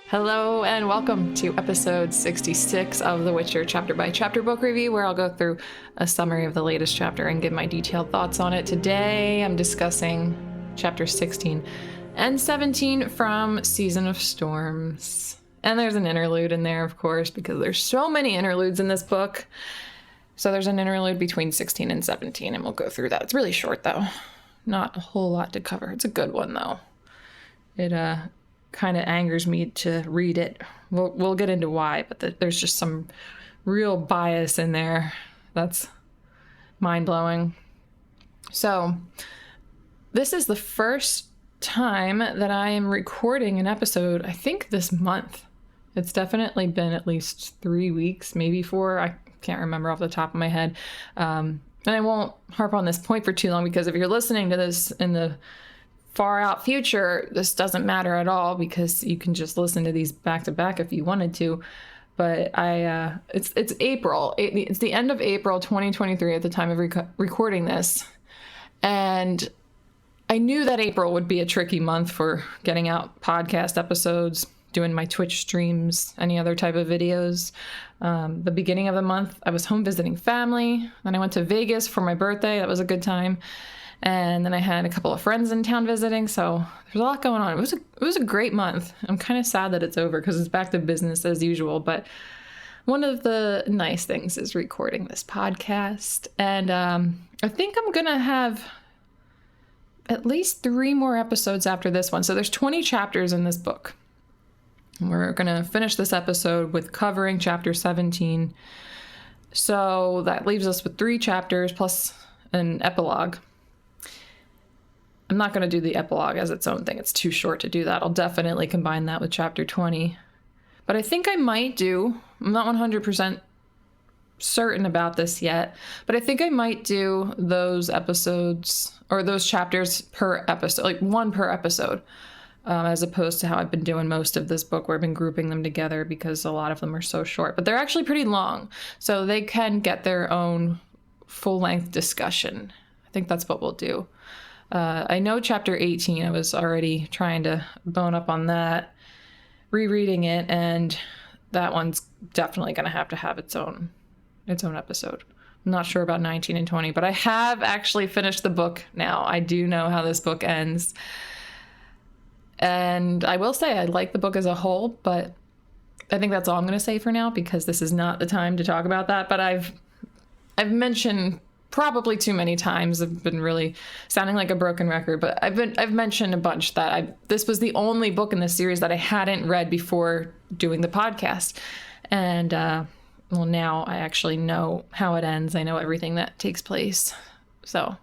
Hello and welcome to episode 66 of The Witcher chapter by chapter book review, where I'll go through a summary of the latest chapter and give my detailed thoughts on it. Today I'm discussing chapter 16 and 17 from Season of Storms. And there's an interlude in there, of course, because there's so many interludes in this book. So there's an interlude between 16 and 17, and we'll go through that. It's really short, though. Not a whole lot to cover. It's a good one, though. It kind of angers me to read it. We'll get into why, but there's just some real bias in there that's mind-blowing. So this is the first time that I am recording an episode, I think this month. It's definitely been at least 3 weeks, maybe 4. I can't remember off the top of my head. And I won't harp on this point for too long, because if you're listening to this in the far out future, this doesn't matter at all, because you can just listen to these back to back if you wanted to. But it's April. It's the end of April 2023 at the time of recording this. And I knew that April would be a tricky month for getting out podcast episodes, doing my Twitch streams, any other type of videos. The beginning of the month, I was home visiting family. Then I went to Vegas for my birthday. That was a good time. And then I had a couple of friends in town visiting, so there's a lot going on. It was a great month. I'm kind of sad that it's over because it's back to business as usual. But one of the nice things is recording this podcast. And I think I'm going to have at least 3 more episodes after this one. So there's 20 chapters in this book. And we're going to finish this episode with covering chapter 17. So that leaves us with 3 chapters plus an epilogue. I'm not going to do the epilogue as its own thing. It's too short to do that. I'll definitely combine that with chapter 20. But I think I might do, I'm not 100% certain about this yet, but I think I might do those episodes or those chapters per episode, like 1 per episode, as opposed to how I've been doing most of this book, where I've been grouping them together because a lot of them are so short. But they're actually pretty long, so they can get their own full-length discussion. I think that's what we'll do. I know chapter 18, I was already trying to bone up on that, rereading it, and that one's definitely going to have its own episode. I'm not sure about 19 and 20, but I have actually finished the book now. I do know how this book ends. And I will say I like the book as a whole, but I think that's all I'm going to say for now, because this is not the time to talk about that. But I've mentioned probably too many times, I've been really sounding like a broken record, but I've mentioned a bunch that this was the only book in this series that I hadn't read before doing the podcast. And well, now I actually know how it ends. I know everything that takes place. So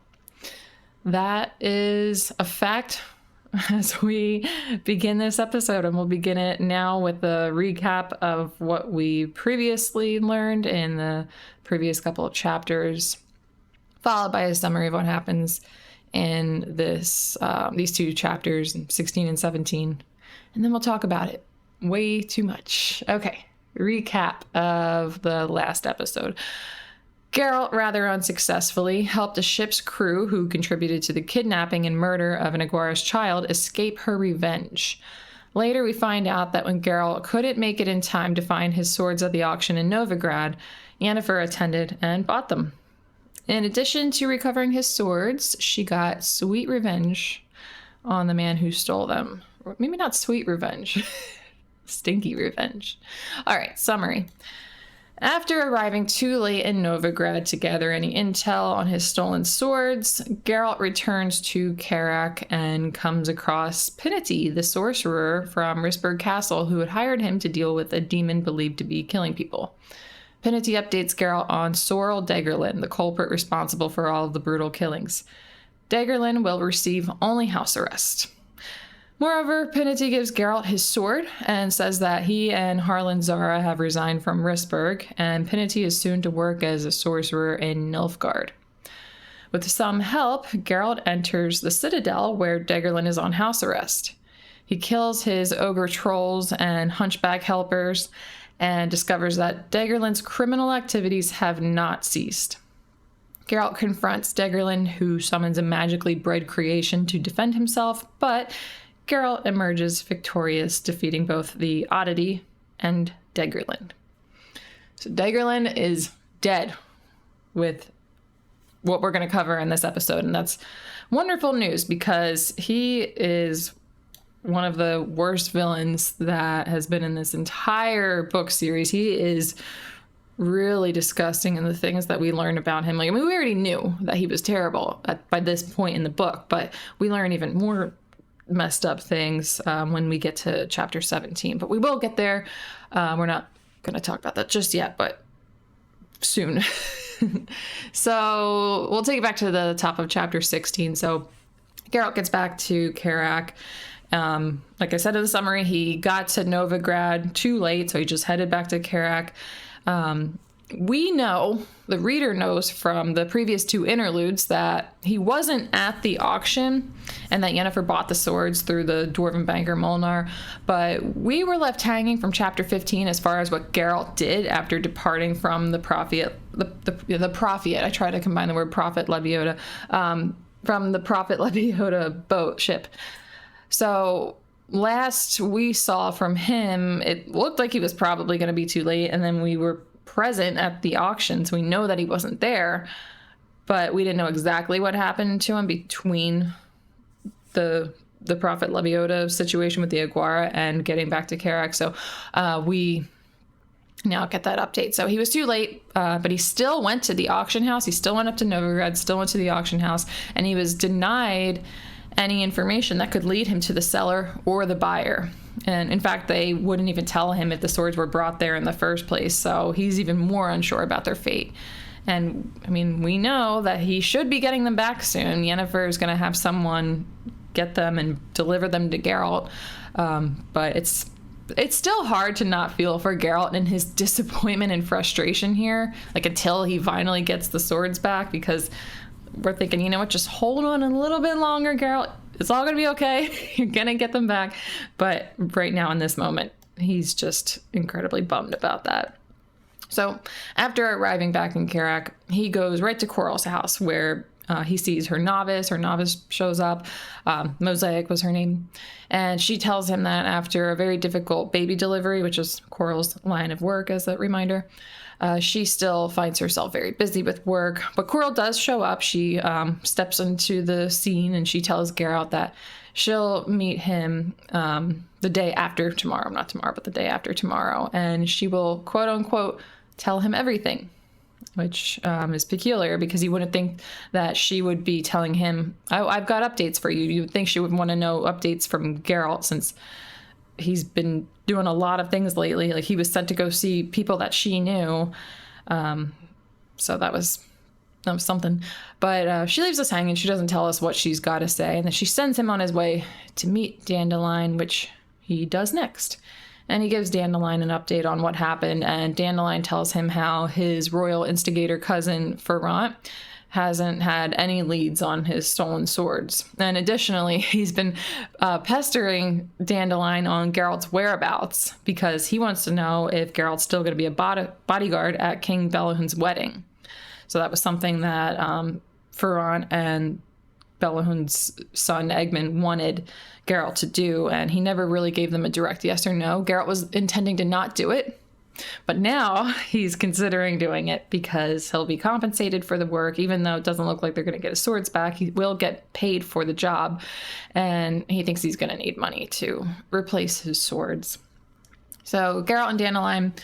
that is a fact as we begin this episode, and we'll begin it now with a recap of what we previously learned in the previous couple of chapters, followed by a summary of what happens in these 2 chapters, 16 and 17. And then we'll talk about it way too much. Okay, recap of the last episode. Geralt, rather unsuccessfully, helped a ship's crew who contributed to the kidnapping and murder of an Aguirre's child escape her revenge. Later, we find out that when Geralt couldn't make it in time to find his swords at the auction in Novigrad, Yennefer attended and bought them. In addition to recovering his swords, she got sweet revenge on the man who stole them. Or maybe not sweet revenge. Stinky revenge. All right, summary. After arriving too late in Novigrad to gather any intel on his stolen swords, Geralt returns to Karak and comes across Pinety, the sorcerer from Risberg Castle, who had hired him to deal with a demon believed to be killing people. Pinety updates Geralt on Sorrel Daggerlin, the culprit responsible for all of the brutal killings. Daggerlin will receive only house arrest. Moreover, Pinety gives Geralt his sword and says that he and Harlan Zara have resigned from Risberg, and Pinety is soon to work as a sorcerer in Nilfgaard. With some help, Geralt enters the Citadel, where Daggerlin is on house arrest. He kills his ogre trolls and hunchback helpers, and discovers that Daggerlin's criminal activities have not ceased. Geralt confronts Daggerlin, who summons a magically bred creation to defend himself, but Geralt emerges victorious, defeating both the Oddity and Daggerland. So Daggerland is dead with what we're going to cover in this episode, and that's wonderful news because he is one of the worst villains that has been in this entire book series. He is really disgusting in the things that we learn about him. Like, I mean, we already knew that he was terrible by this point in the book, but we learn even more messed up things when we get to chapter 17. But we will get there. We're not going to talk about that just yet, but soon. So we'll take it back to the top of chapter 16. So Geralt gets back to Karak. Like I said in the summary, he got to Novigrad too late, so he just headed back to Karak. We know, the reader knows from the previous two interludes, that he wasn't at the auction and that Yennefer bought the swords through the dwarven banker Molnar, but we were left hanging from chapter 15 as far as what Geralt did after departing from the Prophet, the Prophet, I try to combine the word Prophet Lebiota, from the Prophet Lebiota boat ship. So last we saw from him, it looked like he was probably going to be too late, and then we were present at the auction, so we know that he wasn't there, but we didn't know exactly what happened to him between the Prophet Lebiota situation with the Aguara and getting back to Karak. So we now get that update. So he was too late, but he still went to the auction house. He still went up to Novigrad, still went to the auction house, and he was denied any information that could lead him to the seller or the buyer. And in fact, they wouldn't even tell him if the swords were brought there in the first place. So he's even more unsure about their fate. And I mean, we know that he should be getting them back soon. Yennefer is going to have someone get them and deliver them to Geralt. But it's still hard to not feel for Geralt and his disappointment and frustration here, like until he finally gets the swords back, because we're thinking, you know what, just hold on a little bit longer, Geralt. It's all going to be okay. You're going to get them back. But right now in this moment, he's just incredibly bummed about that. So after arriving back in Karak, he goes right to Coral's house where he sees her novice. Her novice shows up. Mosaic was her name. And she tells him that after a very difficult baby delivery, which is Coral's line of work as a reminder, she still finds herself very busy with work, but Coral does show up. She steps into the scene and she tells Geralt that she'll meet him the day after tomorrow, not tomorrow, but the day after tomorrow. And she will, quote unquote, tell him everything, which is peculiar because you wouldn't think that she would be telling him, oh, I've got updates for you. You would think she would want to know updates from Geralt since he's been doing a lot of things lately. Like, he was sent to go see people that she knew. So that was something. But she leaves us hanging. She doesn't tell us what she's got to say. And then she sends him on his way to meet Dandelion, which he does next. And he gives Dandelion an update on what happened. And Dandelion tells him how his royal instigator cousin, Ferrant, hasn't had any leads on his stolen swords. And additionally, he's been pestering Dandelion on Geralt's whereabouts because he wants to know if Geralt's still going to be a bodyguard at King Belahun's wedding. So that was something that Ferrant and Belahun's son Egmont wanted Geralt to do, and he never really gave them a direct yes or no. Geralt was intending to not do it, but now he's considering doing it because he'll be compensated for the work. Even though it doesn't look like they're going to get his swords back, he will get paid for the job, and he thinks he's going to need money to replace his swords. So Geralt and Dandelion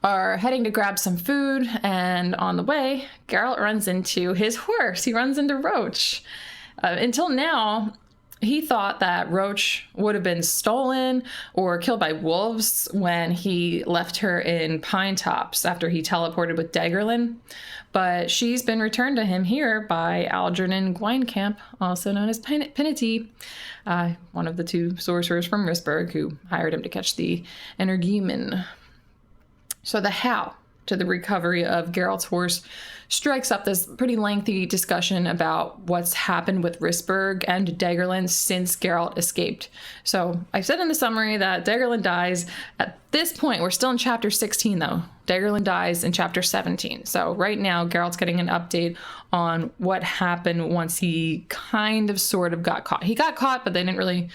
are heading to grab some food, and on the way, Geralt runs into his horse. He runs into Roach. Until now, he thought that Roach would have been stolen or killed by wolves when he left her in Pine Tops after he teleported with Daggerland. But she's been returned to him here by Algernon Gwynecamp, also known as Pinity, one of the two sorcerers from Risberg who hired him to catch the energumen. So the how to the recovery of Geralt's horse strikes up this pretty lengthy discussion about what's happened with Risberg and Daggerland since Geralt escaped. So I said in the summary that Daggerland dies. At this point, we're still in chapter 16 though. Daggerland dies in chapter 17. So right now, Geralt's getting an update on what happened once he kind of sort of got caught. He got caught, but they didn't really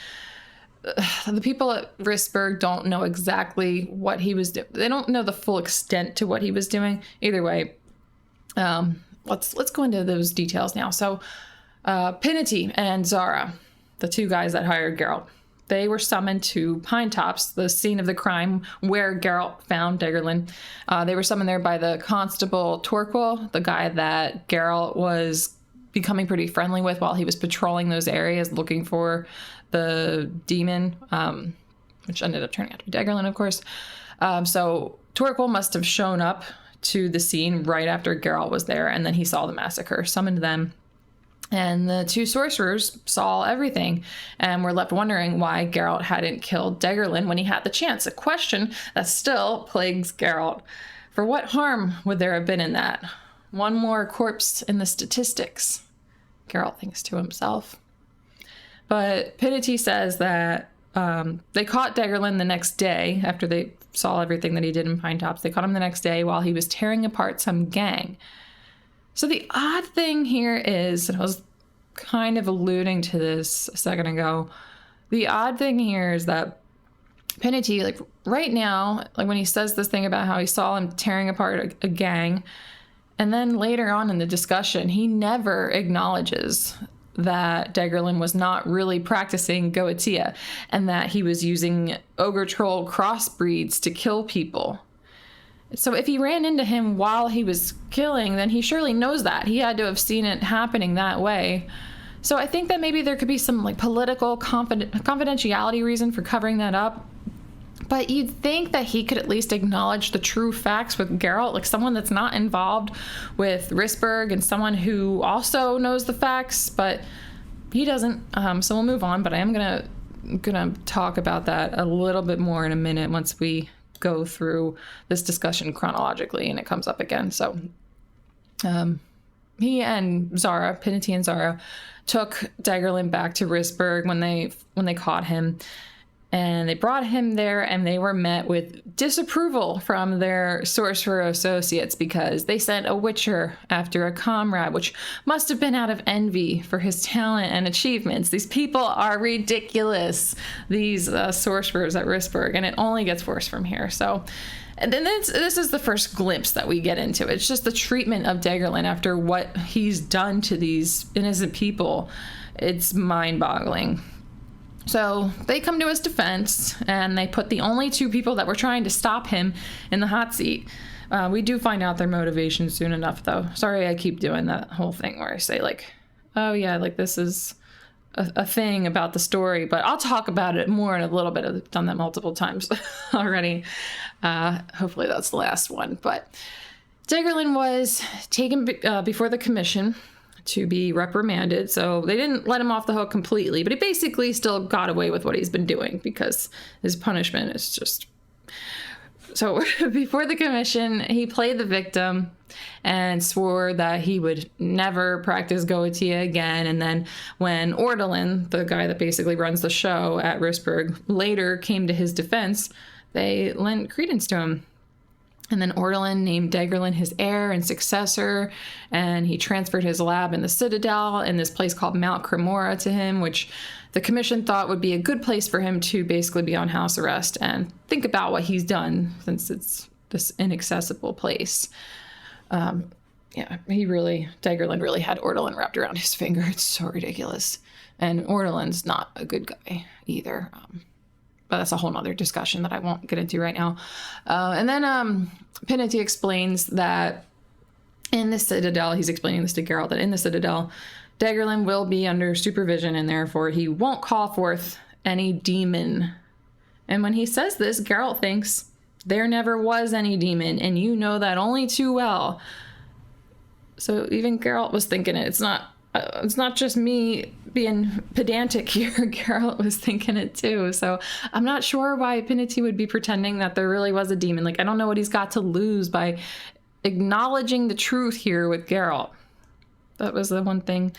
the people at Rissberg don't know exactly what he was doing. They don't know the full extent to what he was doing. Either way, let's go into those details now. So Pinety and Zara, the two guys that hired Geralt, they were summoned to Pine Tops, the scene of the crime where Geralt found Daggerlin. They were summoned there by the constable Torquil, the guy that Geralt was becoming pretty friendly with while he was patrolling those areas looking for the demon, which ended up turning out to be Daggerlin, of course. So Torquil must have shown up to the scene right after Geralt was there, and then he saw the massacre, summoned them. And the two sorcerers saw everything and were left wondering why Geralt hadn't killed Daggerlin when he had the chance, a question that still plagues Geralt. For what harm would there have been in that? One more corpse in the statistics, Geralt thinks to himself. But Pinety says that they caught Daggerlin the next day after they saw everything that he did in Pine Tops. They caught him the next day while he was tearing apart some gang. So the odd thing here is, and I was kind of alluding to this a second ago, the odd thing here is that Pinety, like right now, like when he says this thing about how he saw him tearing apart a gang, and then later on in the discussion, he never acknowledges that Daggerlin was not really practicing Goetia and that he was using ogre troll crossbreeds to kill people. So if he ran into him while he was killing, then he surely knows that. He had to have seen it happening that way. So I think that maybe there could be some like political confidentiality reason for covering that up. But you'd think that he could at least acknowledge the true facts with Geralt, like someone that's not involved with Rissberg and someone who also knows the facts, but he doesn't. So we'll move on, but I am gonna talk about that a little bit more in a minute once we go through this discussion chronologically and it comes up again. So he and Zara, Pinety and Zara, took Daggerlin back to Rissberg when they caught him, and they brought him there, and they were met with disapproval from their sorcerer associates because they sent a witcher after a comrade, which must have been out of envy for his talent and achievements. These people are ridiculous, these sorcerers at Rissberg, and it only gets worse from here. So, and then this is the first glimpse that we get into. It's just the treatment of Daggerlin after what he's done to these innocent people. It's mind-boggling. So they come to his defense, and they put the only two people that were trying to stop him in the hot seat. We do find out their motivation soon enough, though. Sorry, I keep doing that whole thing where I say, like, oh yeah, like this is a thing about the story, but I'll talk about it more in a little bit. I've done that multiple times already. Hopefully that's the last one. But Daggerlin was taken before the commission to be reprimanded. So they didn't let him off the hook completely, but he basically still got away with what he's been doing because his punishment is just... So before the commission, he played the victim and swore that he would never practice Goetia again. And then when Ordelin, the guy that basically runs the show at Rissberg, later came to his defense, they lent credence to him. And then Ordelin named Daggerlin his heir and successor, and he transferred his lab in the Citadel in this place called Mount Cremora to him, which the commission thought would be a good place for him to basically be on house arrest and think about what he's done, since it's this inaccessible place. Daggerlin really had Ordelin wrapped around his finger. It's so ridiculous. And Ordelin's not a good guy either. But that's a whole nother discussion that I won't get into right now. And then Pinety explains that in the Citadel, he's explaining this to Geralt, that in the Citadel, Daggerlin will be under supervision, and therefore he won't call forth any demon. And when he says this, Geralt thinks, there never was any demon, and you know that only too well. So even Geralt was thinking it. It's not just me being pedantic here. Geralt was thinking it too. So I'm not sure why Pinety would be pretending that there really was a demon. Like, I don't know what he's got to lose by acknowledging the truth here with Geralt. That was the one thing.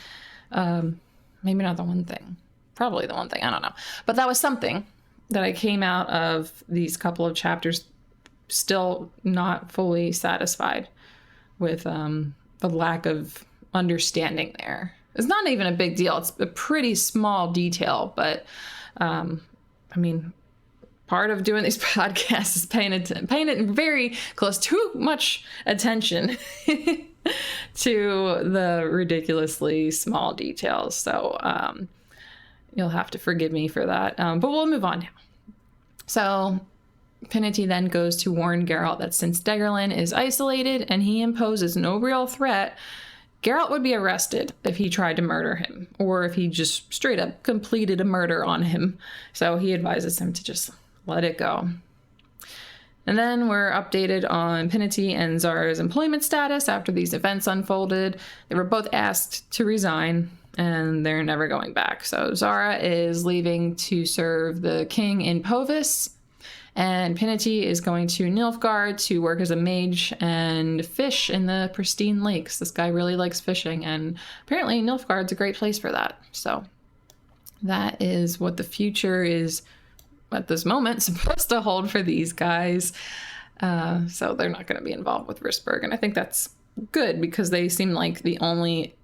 Maybe not the one thing. Probably the one thing. I don't know. But that was something that I came out of these couple of chapters still not fully satisfied with the lack of understanding there. It's not even a big deal. It's a pretty small detail, but I mean, part of doing these podcasts is paying it very close, too much attention to the ridiculously small details. So you'll have to forgive me for that. But we'll move on now. So Penity then goes to warn Geralt that since Daggerlin is isolated and he imposes no real threat, Geralt would be arrested if he tried to murder him, or if he just straight up completed a murder on him. So he advises him to just let it go. And then we're updated on Penity and Zara's employment status after these events unfolded. They were both asked to resign, and they're never going back. So Zara is leaving to serve the king in Povis, and Penity is going to Nilfgaard to work as a mage and fish in the pristine lakes. This guy really likes fishing, and apparently Nilfgaard's a great place for that. So that is what the future is at this moment supposed to hold for these guys. So they're not going to be involved with Rissberg, and I think that's good because they seem like the only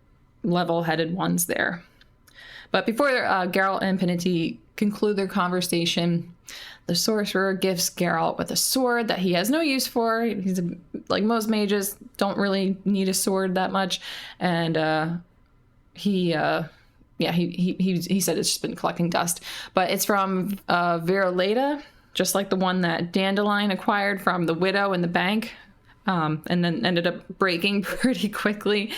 level-headed ones there. But before Geralt and Penity conclude their conversation, the sorcerer gifts Geralt with a sword that he has no use for. He's like most mages, don't really need a sword that much, and he said it's just been collecting dust. But it's from Virolata, just like the one that Dandelion acquired from the widow in the bank, and then ended up breaking pretty quickly.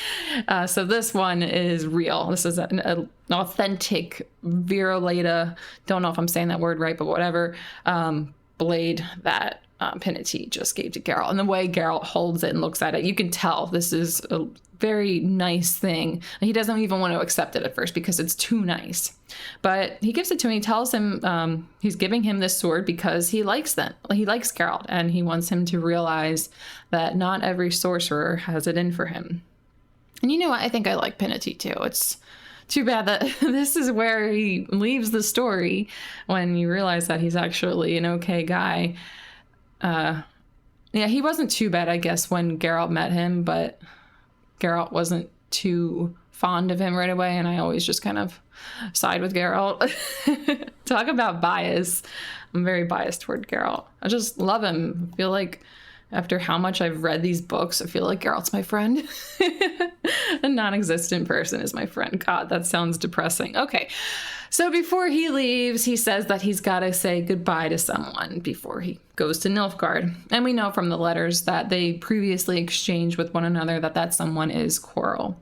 So this one is real. This is an authentic Virolata, don't know if I'm saying that word right, but whatever, blade that Penity just gave to Geralt. And the way Geralt holds it and looks at it, you can tell this is a very nice thing. He doesn't even want to accept it at first because it's too nice. But he gives it to him. He tells him he's giving him this sword because he likes them. He likes Geralt, and he wants him to realize that not every sorcerer has it in for him. And you know what? I think I like Penity too. It's too bad that this is where he leaves the story when you realize that he's actually an okay guy. Yeah, he wasn't too bad, I guess, when Geralt met him, but Geralt wasn't too fond of him right away, and I always just kind of side with Geralt. Talk about bias. I'm very biased toward Geralt. I just love him. I feel like after how much I've read these books, I feel like Geralt's my friend. A non-existent person is my friend. God, that sounds depressing. Okay, so before he leaves, he says that he's got to say goodbye to someone before he goes to Nilfgaard. And we know from the letters that they previously exchanged with one another that someone is Quirrell.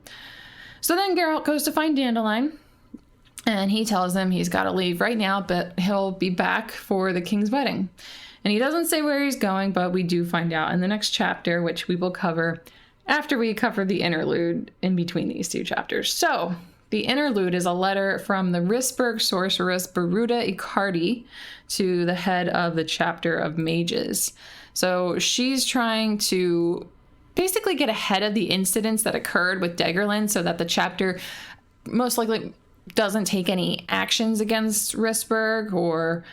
So then Geralt goes to find Dandelion, and he tells him he's got to leave right now, but he'll be back for the king's wedding. And he doesn't say where he's going, but we do find out in the next chapter, which we will cover after we cover the interlude in between these two chapters. So the interlude is a letter from the Rissberg sorceress Baruda Icardi to the head of the chapter of mages. So she's trying to basically get ahead of the incidents that occurred with Daggerlin so that the chapter most likely doesn't take any actions against Rissberg, or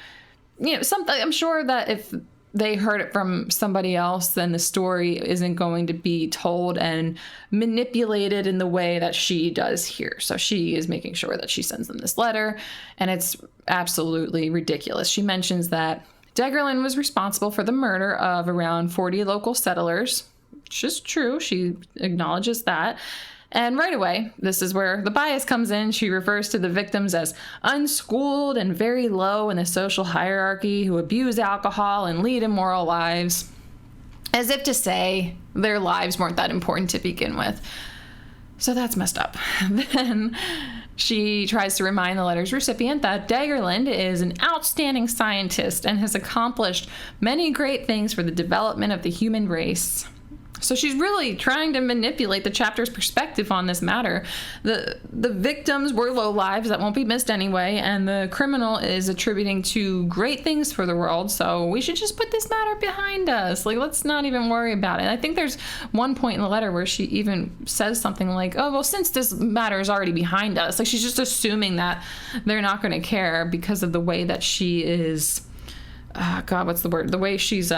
something. I'm sure that if they heard it from somebody else, then the story isn't going to be told and manipulated in the way that she does here. So she is making sure that she sends them this letter, and it's absolutely ridiculous. She mentions that Daggerlin was responsible for the murder of around 40 local settlers, which is true. She acknowledges that. And right away, this is where the bias comes in. She refers to the victims as unschooled and very low in the social hierarchy who abuse alcohol and lead immoral lives, as if to say their lives weren't that important to begin with. So that's messed up. Then she tries to remind the letter's recipient that Daggerland is an outstanding scientist and has accomplished many great things for the development of the human race. So she's really trying to manipulate the chapter's perspective on this matter. The victims were low lives that won't be missed anyway, and the criminal is attributing to great things for the world, so we should just put this matter behind us. Let's not even worry about it. And I think there's one point in the letter where she even says something like, oh, well, since this matter is already behind us, she's just assuming that they're not going to care because of the way that she is, God, what's the word? The way she's,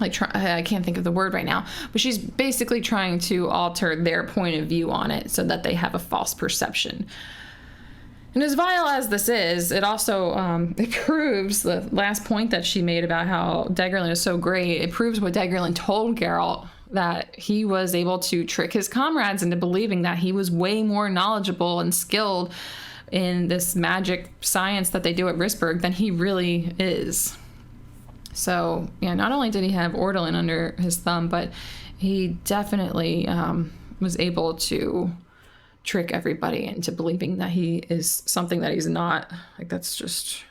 I can't think of the word right now, but she's basically trying to alter their point of view on it so that they have a false perception. And as vile as this is, it also it proves the last point that she made about how Degerlin is so great. It proves what Degerlin told Geralt, that he was able to trick his comrades into believing that he was way more knowledgeable and skilled in this magic science that they do at Rissberg than he really is. So, yeah, not only did he have Ordelin under his thumb, but he definitely was able to trick everybody into believing that he is something that he's not. Like, that's just,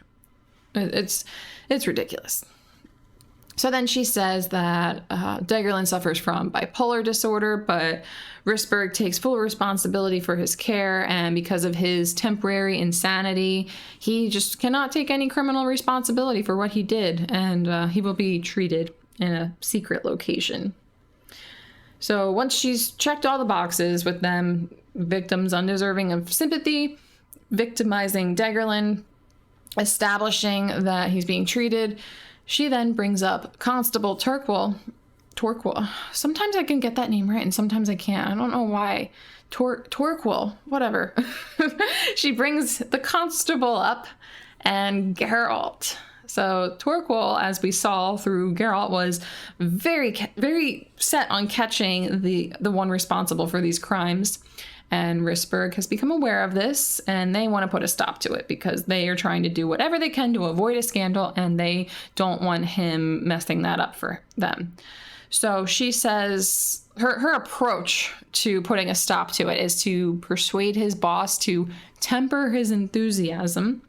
it's ridiculous. So then she says that Degerlin suffers from bipolar disorder, but Rissberg takes full responsibility for his care, and because of his temporary insanity, he just cannot take any criminal responsibility for what he did, and he will be treated in a secret location. So once she's checked all the boxes with them, victims undeserving of sympathy, victimizing Degerlin, establishing that he's being treated, she then brings up Constable Torquil. Sometimes I can get that name right and sometimes I can't. I don't know why. Torquil, whatever. She brings the constable up and Geralt. So Torquil, as we saw through Geralt, was very, very set on catching the one responsible for these crimes. And Rissberg has become aware of this, and they want to put a stop to it because they are trying to do whatever they can to avoid a scandal, and they don't want him messing that up for them. So she says her approach to putting a stop to it is to persuade his boss to temper his enthusiasm,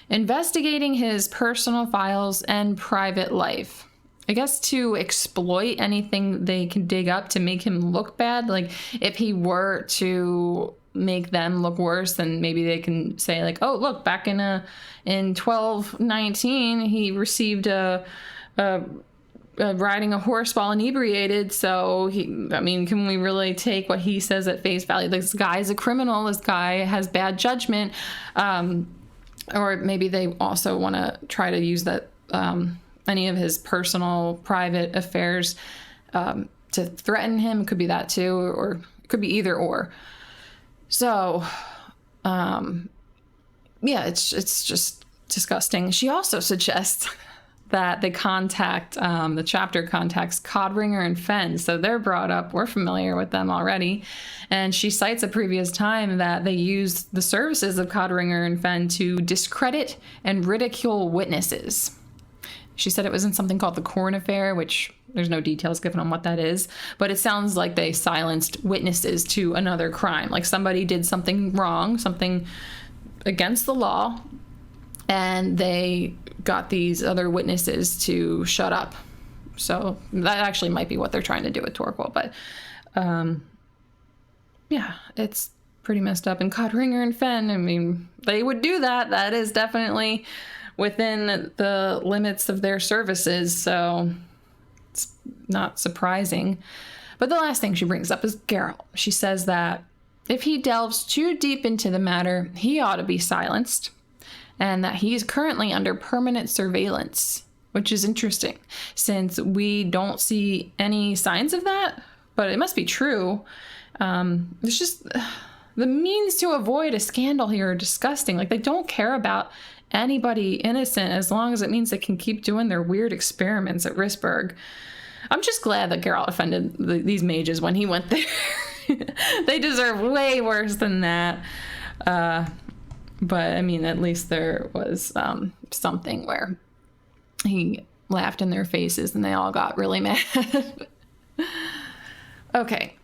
investigating his personal files and private life. I guess to exploit anything they can dig up to make him look bad. Like, if he were to make them look worse, then maybe they can say, like, oh, look, back in 1219, he received riding a horse while inebriated. So, can we really take what he says at face value? This guy's a criminal. This guy has bad judgment. Or maybe they also want to try to use that any of his personal private affairs to threaten him. It could be that too, or it could be either or. So it's just disgusting. She also suggests that they contact the chapter contacts Codringer and Fenn. So they're brought up, we're familiar with them already, and she cites a previous time that they used the services of Codringer and Fenn to discredit and ridicule witnesses. She said it was in something called the Corn Affair, which there's no details given on what that is, but it sounds like they silenced witnesses to another crime. Like somebody did something wrong, something against the law, and they got these other witnesses to shut up. So that actually might be what they're trying to do with Torquil, but it's pretty messed up. And Codringer and Fenn, they would do that. That is definitely within the limits of their services, so it's not surprising. But the last thing she brings up is Geralt. She says that if he delves too deep into the matter, he ought to be silenced, and that he's currently under permanent surveillance, which is interesting since we don't see any signs of that, but it must be true. It's just the means to avoid a scandal here are disgusting. Like, they don't care about anybody innocent as long as it means they can keep doing their weird experiments at Rissberg. I'm just glad that Geralt offended these mages when he went there. They deserve way worse than that. But at least there was something where he laughed in their faces and they all got really mad. Okay.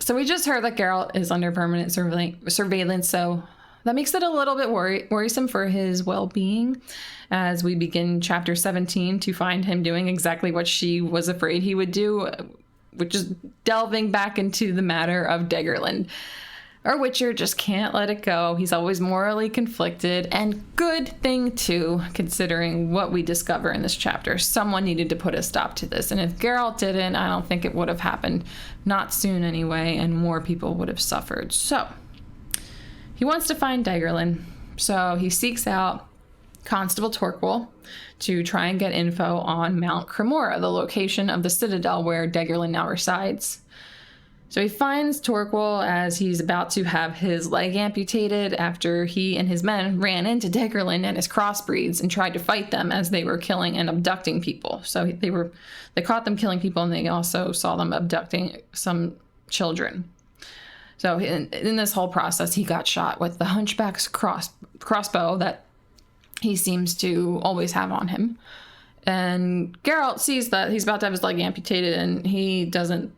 So we just heard that Geralt is under permanent surveillance, so that makes it a little bit worrisome for his well-being as we begin chapter 17 to find him doing exactly what she was afraid he would do, which is delving back into the matter of Degerlin. Our Witcher just can't let it go. He's always morally conflicted, and good thing too, considering what we discover in this chapter. Someone needed to put a stop to this, and if Geralt didn't, I don't think it would have happened. Not soon anyway, and more people would have suffered. So he wants to find Degerlin, so he seeks out Constable Torquil to try and get info on Mount Cremora, the location of the citadel where Degerlin now resides. So he finds Torquil as he's about to have his leg amputated after he and his men ran into Daggerland and his crossbreeds and tried to fight them as they were killing and abducting people. So they caught them killing people, and they also saw them abducting some children. So in this whole process, he got shot with the hunchback's crossbow that he seems to always have on him. And Geralt sees that he's about to have his leg amputated, and he doesn't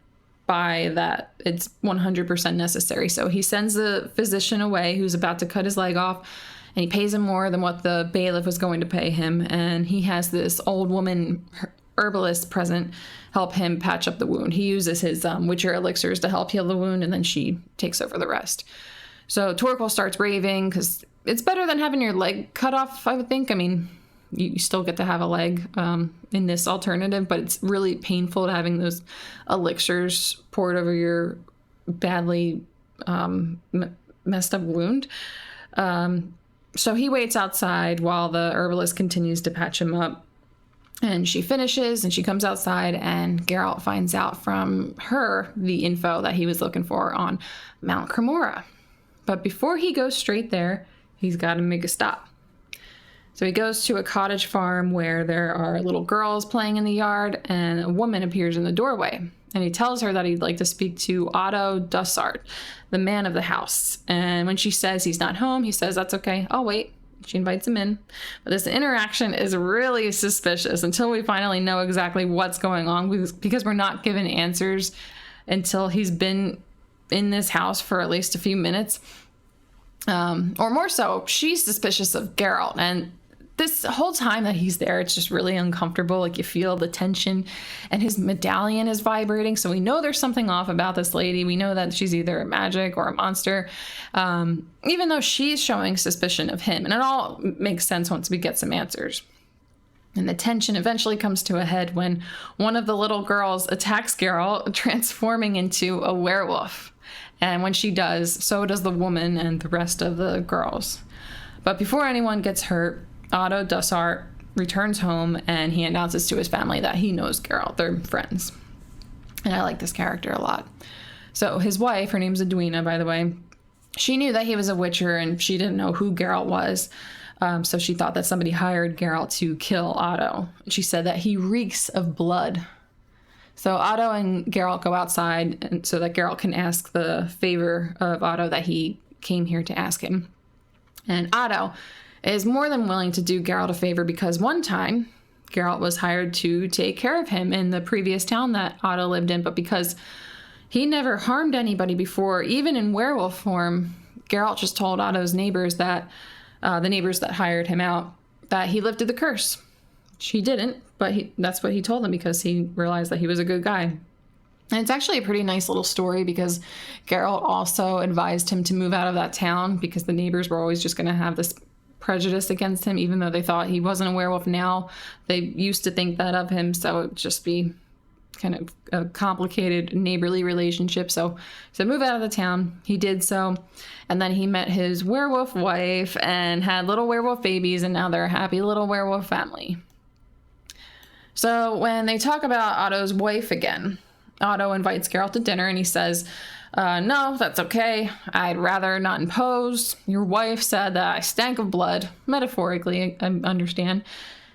buy that it's 100% necessary. So he sends the physician away who's about to cut his leg off, and he pays him more than what the bailiff was going to pay him. And he has this old woman herbalist present help him patch up the wound. He uses his witcher elixirs to help heal the wound, and then she takes over the rest. So Torquil starts raving because it's better than having your leg cut off, I would think. I mean, you still get to have a leg in this alternative, but it's really painful to having those elixirs poured over your badly messed up wound. So he waits outside while the herbalist continues to patch him up. And she finishes and she comes outside, and Geralt finds out from her the info that he was looking for on Mount Cremora. But before he goes straight there, he's got to make a stop. So he goes to a cottage farm where there are little girls playing in the yard, and a woman appears in the doorway. And he tells her that he'd like to speak to Otto Dussart, the man of the house. And when she says he's not home, he says, "That's okay, I'll wait." She invites him in. But this interaction is really suspicious until we finally know exactly what's going on, because we're not given answers until he's been in this house for at least a few minutes. Or more so, she's suspicious of Geralt. And this whole time that he's there, it's just really uncomfortable. Like, you feel the tension, and his medallion is vibrating. So we know there's something off about this lady. We know that she's either a magic or a monster, even though she's showing suspicion of him. And it all makes sense once we get some answers. And the tension eventually comes to a head when one of the little girls attacks Geralt, transforming into a werewolf. And when she does, so does the woman and the rest of the girls. But before anyone gets hurt, Otto Dussart returns home, and he announces to his family that he knows Geralt. They're friends. And I like this character a lot. So his wife, her name's Edwina, by the way, she knew that he was a witcher, and she didn't know who Geralt was. So she thought that somebody hired Geralt to kill Otto. She said that he reeks of blood. So Otto and Geralt go outside, and so that Geralt can ask the favor of Otto that he came here to ask him. And Otto is more than willing to do Geralt a favor, because one time Geralt was hired to take care of him in the previous town that Otto lived in, but because he never harmed anybody before, even in werewolf form, Geralt just told Otto's neighbors that, the neighbors that hired him out, that he lifted the curse. He didn't, but that's what he told them, because he realized that he was a good guy. And it's actually a pretty nice little story, because Geralt also advised him to move out of that town, because the neighbors were always just going to have this prejudice against him, even though they thought he wasn't a werewolf now. They used to think that of him, so it would just be kind of a complicated neighborly relationship. So move out of the town. He did so, and then he met his werewolf wife and had little werewolf babies, and now they're a happy little werewolf family. So when they talk about Otto's wife again, Otto invites Geralt to dinner, and he says, "No, that's okay. I'd rather not impose. Your wife said that I stank of blood," metaphorically, I understand.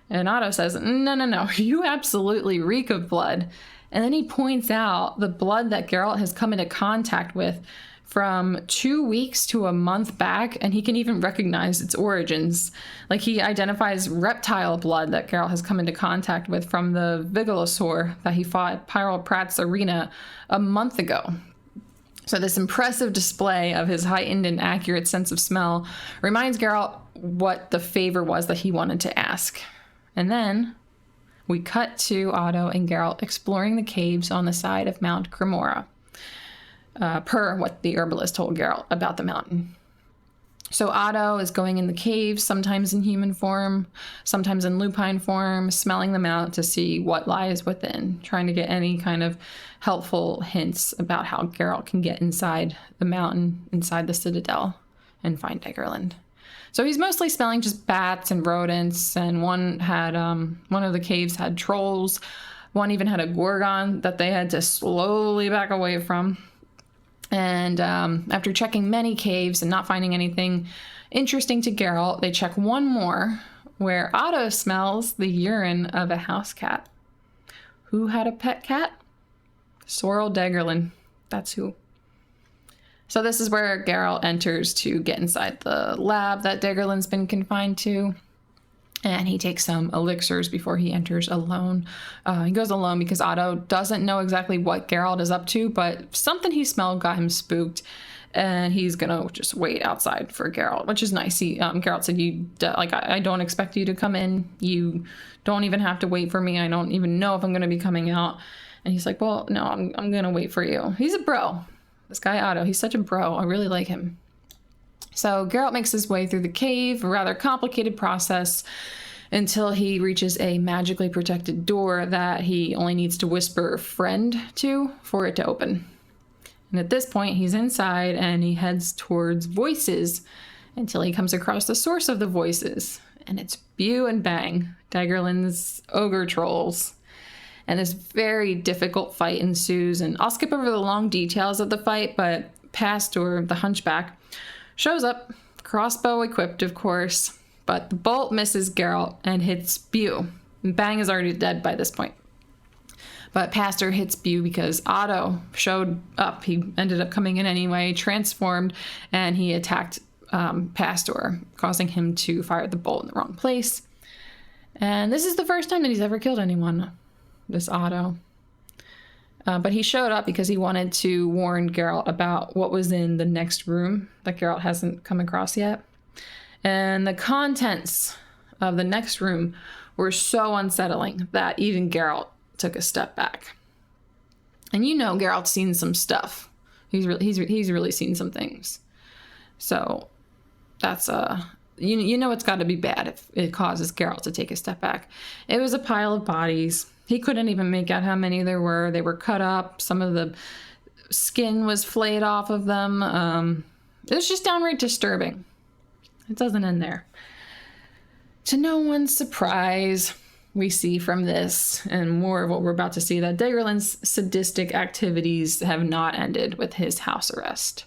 And Otto says, No, you absolutely reek of blood. And then he points out the blood that Geralt has come into contact with from 2 weeks to a month back, and he can even recognize its origins. Like, he identifies reptile blood that Geralt has come into contact with from the Vigolosaur that he fought at Pyrrol Pratt's arena a month ago. So this impressive display of his heightened and accurate sense of smell reminds Geralt what the favor was that he wanted to ask. And then we cut to Otto and Geralt exploring the caves on the side of Mount Cremora, per what the herbalist told Geralt about the mountain. So Otto is going in the caves, sometimes in human form, sometimes in lupine form, smelling them out to see what lies within, trying to get any kind of helpful hints about how Geralt can get inside the mountain, inside the citadel, and find Daggerland. So he's mostly smelling just bats and rodents, and one of the caves had trolls. One even had a gorgon that they had to slowly back away from. And after checking many caves and not finding anything interesting to Geralt, they check one more, where Otto smells the urine of a house cat. Who had a pet cat? Sorrel Daggerlin. That's who. So this is where Geralt enters to get inside the lab that Daggerlin's been confined to. And he takes some elixirs before he enters alone. He goes alone because Otto doesn't know exactly what Geralt is up to, but something he smelled got him spooked. And he's gonna just wait outside for Geralt, which is nice. Geralt said, I don't expect you to come in. You don't even have to wait for me. I don't even know if I'm gonna be coming out. And he's like, well, no, I'm gonna wait for you. He's a bro. This guy Otto, he's such a bro. I really like him. So Geralt makes his way through the cave, a rather complicated process, until he reaches a magically protected door that he only needs to whisper friend to for it to open. And at this point, he's inside and he heads towards voices until he comes across the source of the voices. And it's Bew and Bang, Daggerlin's ogre trolls. And this very difficult fight ensues. And I'll skip over the long details of the fight, but Pastor, the hunchback, shows up, crossbow equipped, of course. But the bolt misses Geralt and hits Bew. And Bang is already dead by this point. But Pastor hits Bew because Otto showed up. He ended up coming in anyway, transformed, and he attacked Pastor, causing him to fire the bolt in the wrong place. And this is the first time that he's ever killed anyone, this Otto. But he showed up because he wanted to warn Geralt about what was in the next room that Geralt hasn't come across yet. And the contents of the next room were so unsettling that even Geralt took a step back. And you know Geralt's seen some stuff. He's really seen some things. So that's you know it's got to be bad if it causes Geralt to take a step back. It was a pile of bodies. He couldn't even make out how many there were. They were cut up. Some of the skin was flayed off of them. It was just downright disturbing. It doesn't end there. To no one's surprise, we see from this and more of what we're about to see that Daggerlin's sadistic activities have not ended with his house arrest.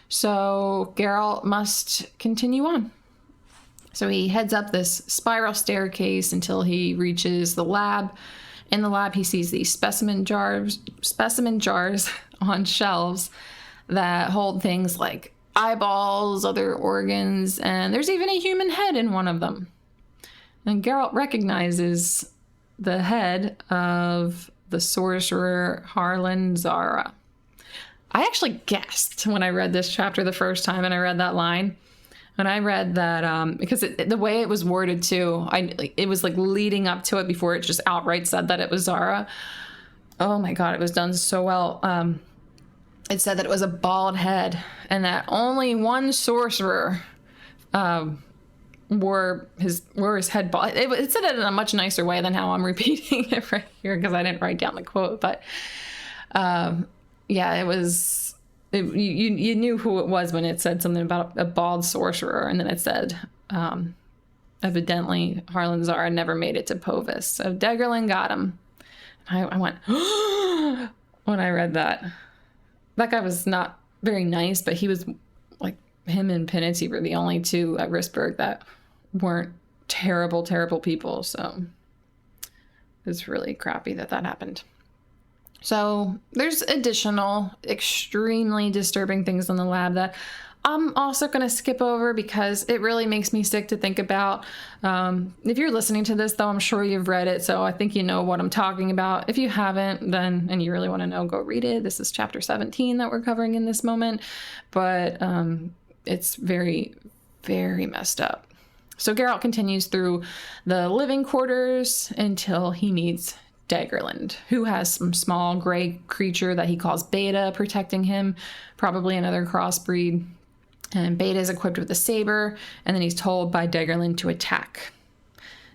So Geralt must continue on. So he heads up this spiral staircase until he reaches the lab. In the lab, he sees these specimen jars on shelves that hold things like eyeballs, other organs, and there's even a human head in one of them. And Geralt recognizes the head of the sorcerer Harlan Zara. I actually gasped when I read this chapter the first time and I read that line. And I read that because the way it was worded too, it was like leading up to it before it just outright said that it was Zara. Oh my God, it was done so well. It said that it was a bald head and that only one sorcerer wore his head bald. It said it in a much nicer way than how I'm repeating it right here because I didn't write down the quote. But yeah, it was. You knew who it was when it said something about a bald sorcerer, and then it said, evidently Harlan Zara never made it to Povis, so Daggerlin got him. I went when I read that. That guy was not very nice, but he was like him and Penitty were the only two at Rissberg that weren't terrible, terrible people. So it was really crappy that happened. So there's additional extremely disturbing things in the lab that I'm also going to skip over because it really makes me sick to think about. If you're listening to this, though, I'm sure you've read it, so I think you know what I'm talking about. If you haven't, then, and you really want to know, go read it. This is chapter 17 that we're covering in this moment, but it's very, very messed up. So Geralt continues through the living quarters until he meets Daggerland, who has some small gray creature that he calls Beta protecting him, probably another crossbreed. And Beta is equipped with a saber, and then he's told by Daggerland to attack.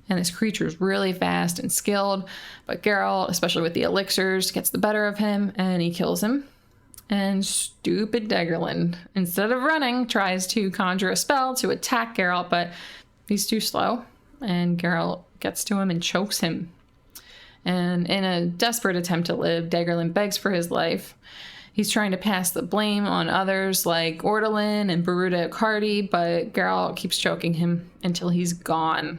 And this creature is really fast and skilled, but Geralt, especially with the elixirs, gets the better of him, and he kills him. And stupid Daggerland, instead of running, tries to conjure a spell to attack Geralt, but he's too slow, and Geralt gets to him and chokes him. And in a desperate attempt to live, Daggerland begs for his life. He's trying to pass the blame on others like Ortolan and Baruda Cardi, but Geralt keeps choking him until he's gone.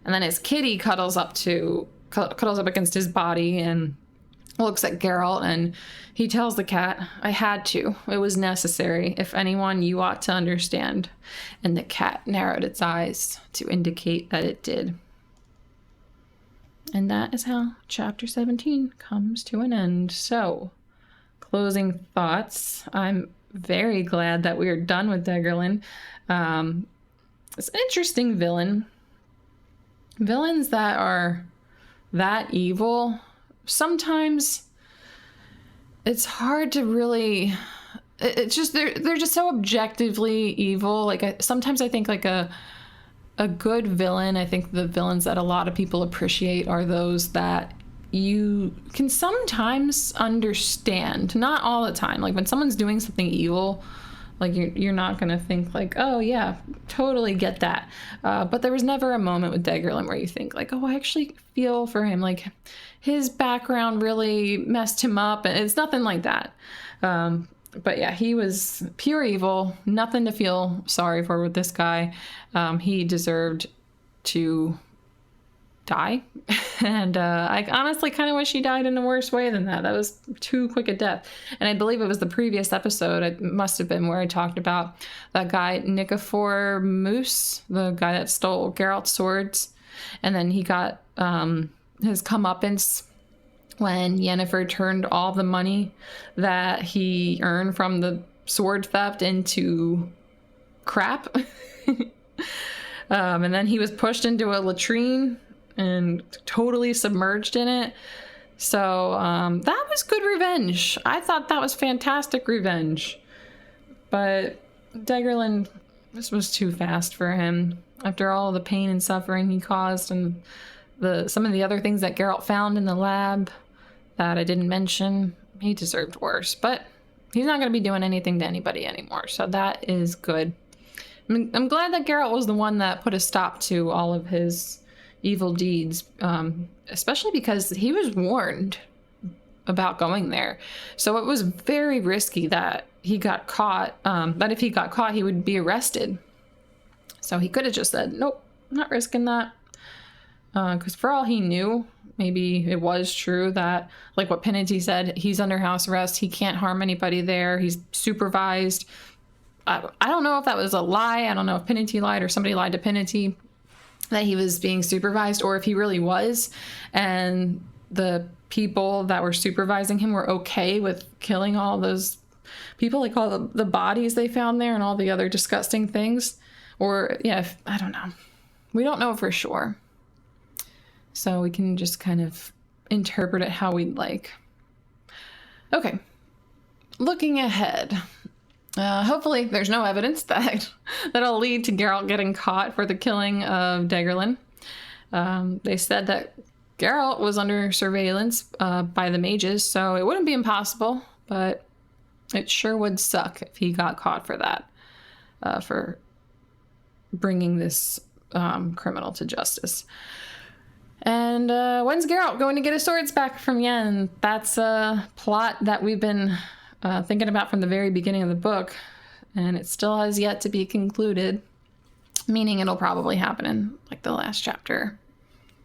And then his kitty cuddles up against his body and looks at Geralt, and he tells the cat, "I had to. It was necessary. If anyone, you ought to understand." And the cat narrowed its eyes to indicate that it did. And that is how chapter 17 comes to an end. So, closing thoughts. I'm very glad that we are done with Daggerlin. It's an interesting villain. Villains that are that evil, sometimes it's hard to really, it's just, they're just so objectively evil. Like, sometimes I think like a good villain, I think the villains that a lot of people appreciate are those that you can sometimes understand, not all the time. Like when someone's doing something evil, like you're not gonna think like, oh yeah, totally get that. But there was never a moment with Daggerlin where you think like, oh, I actually feel for him. Like his background really messed him up, and it's nothing like that. But yeah, he was pure evil. Nothing to feel sorry for with this guy. He deserved to die. And I honestly kind of wish he died in a worse way than that. That was too quick a death. And I believe it was the previous episode, it must have been, where I talked about that guy Nikifor Moose, the guy that stole Geralt's swords. And then he got his comeuppance when Yennefer turned all the money that he earned from the sword theft into crap. And then he was pushed into a latrine and totally submerged in it. So that was good revenge. I thought that was fantastic revenge. But Daggerlin, this was too fast for him. After all the pain and suffering he caused, and some of the other things that Geralt found in the lab that I didn't mention, he deserved worse. But he's not going to be doing anything to anybody anymore, so that is good. I'm glad that Geralt was the one that put a stop to all of his evil deeds, especially because he was warned about going there. So it was very risky that he got caught, that if he got caught, he would be arrested. So he could have just said, nope, I'm not risking that. Because for all he knew, maybe it was true that, like what Penity said, he's under house arrest. He can't harm anybody there. He's supervised. I don't know if that was a lie. I don't know if Penity lied or somebody lied to Penity that he was being supervised, or if he really was. And the people that were supervising him were okay with killing all those people, like all the bodies they found there and all the other disgusting things. Or, yeah, I don't know. We don't know for sure. So we can just kind of interpret it how we'd like. Okay. Looking ahead. Hopefully there's no evidence that'll lead to Geralt getting caught for the killing of Daggerlin. They said that Geralt was under surveillance by the mages, so it wouldn't be impossible, but it sure would suck if he got caught for that, for bringing this criminal to justice. And when's Geralt going to get his swords back from Yen? That's a plot that we've been thinking about from the very beginning of the book, and it still has yet to be concluded, meaning it'll probably happen in like the last chapter,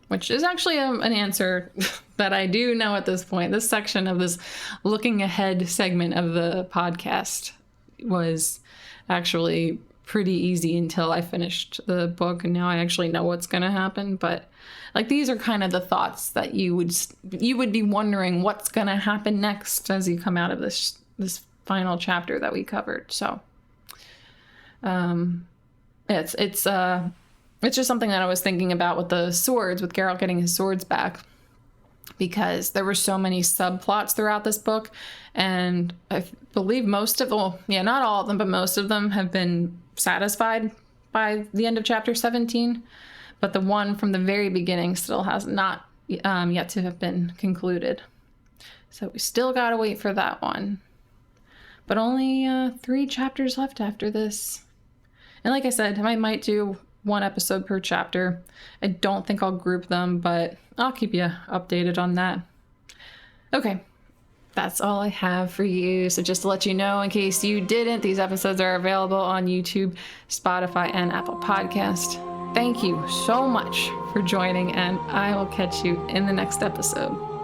which is actually an answer that I do know at this point. This section of this looking ahead segment of the podcast was actually pretty easy until I finished the book, and now I actually know what's going to happen. But like, these are kind of the thoughts that you would be wondering what's going to happen next as you come out of this final chapter that we covered. So it's just something that I was thinking about with the swords, with Geralt getting his swords back, because there were so many subplots throughout this book, and I believe most of them, well, yeah, not all of them, but most of them have been satisfied by the end of chapter 17. But the one from the very beginning still has not yet to have been concluded. So we still gotta wait for that one. But only 3 chapters left after this. And like I said, I might do 1 episode per chapter. I don't think I'll group them, but I'll keep you updated on that. Okay, That's all I have for you. So just to let you know, in case you didn't, these episodes are available on YouTube, Spotify, and Apple Podcast. Thank you so much for joining, and I will catch you in the next episode.